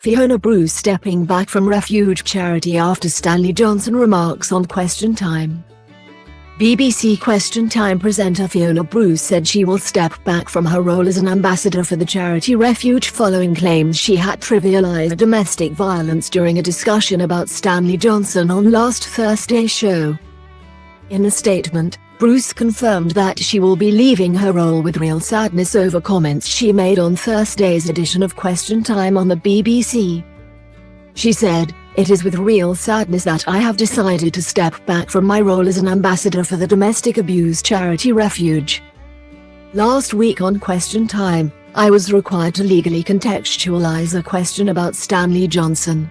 Fiona Bruce stepping back from Refuge charity after Stanley Johnson remarks on Question Time. BBC Question Time presenter Fiona Bruce said she will step back from her role as an ambassador for the charity Refuge following claims she had trivialised domestic violence during a discussion about Stanley Johnson on last Thursday's show. In a statement, Bruce confirmed that she will be leaving her role with real sadness over comments she made on Thursday's edition of Question Time on the BBC. She said, "It is with real sadness that I have decided to step back from my role as an ambassador for the domestic abuse charity Refuge. Last week on Question Time, I was required to legally contextualize a question about Stanley Johnson.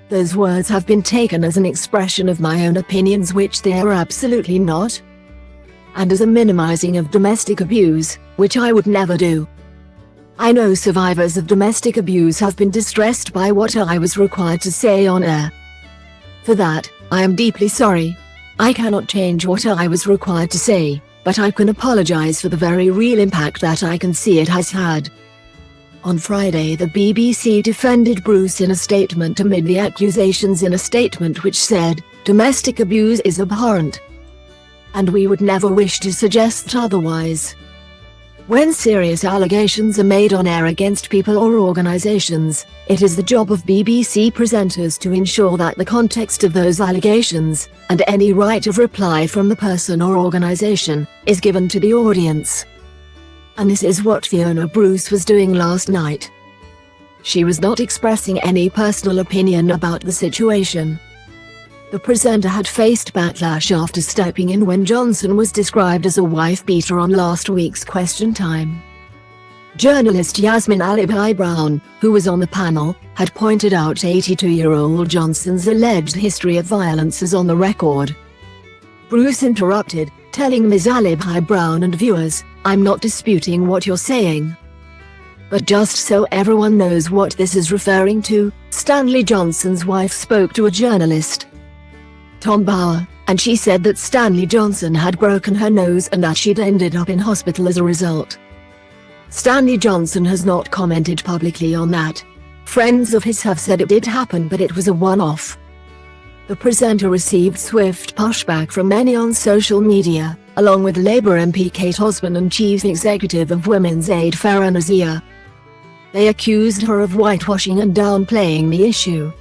Those words have been taken as an expression of my own opinions, which they are absolutely not, and as a minimizing of domestic abuse, which I would never do. I know survivors of domestic abuse have been distressed by what I was required to say on air. For that, I am deeply sorry. I cannot change what I was required to say, but I can apologize for the very real impact that I can see it has had." On Friday, the BBC defended Bruce in a statement amid the accusations, in a statement which said, "Domestic abuse is abhorrent, and we would never wish to suggest otherwise. When serious allegations are made on air against people or organizations, it is the job of BBC presenters to ensure that the context of those allegations, and any right of reply from the person or organization, is given to the audience." And this is what Fiona Bruce was doing last night. She was not expressing any personal opinion about the situation. The presenter had faced backlash after stepping in when Johnson was described as a wife-beater on last week's Question Time. Journalist Yasmin Alibi-Brown, who was on the panel, had pointed out 82-year-old Johnson's alleged history of violence is on the record. Bruce interrupted, telling Ms. Alibi-Brown and viewers, "I'm not disputing what you're saying. But just so everyone knows what this is referring to, Stanley Johnson's wife spoke to a journalist, Tom Bauer, and she said that Stanley Johnson had broken her nose and that she'd ended up in hospital as a result. Stanley Johnson has not commented publicly on that. Friends of his have said it did happen, but it was a one-off." The presenter received swift pushback from many on social media, along with Labour MP Kate Osborne and Chief Executive of Women's Aid Farah Nazir. They accused her of whitewashing and downplaying the issue.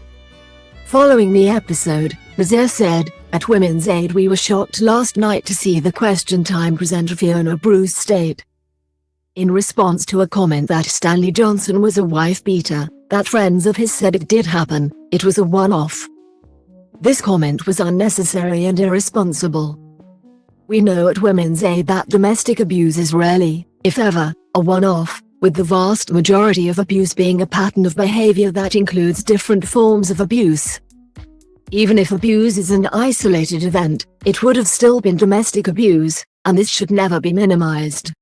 Following the episode, Nazir said, "At Women's Aid we were shocked last night to see the Question Time presenter Fiona Bruce state, in response to a comment that Stanley Johnson was a wife-beater, that friends of his said it did happen, it was a one-off. This comment was unnecessary and irresponsible. We know at Women's Aid that domestic abuse is rarely, if ever, a one-off, with the vast majority of abuse being a pattern of behavior that includes different forms of abuse. Even if abuse is an isolated event, it would have still been domestic abuse, and this should never be minimized."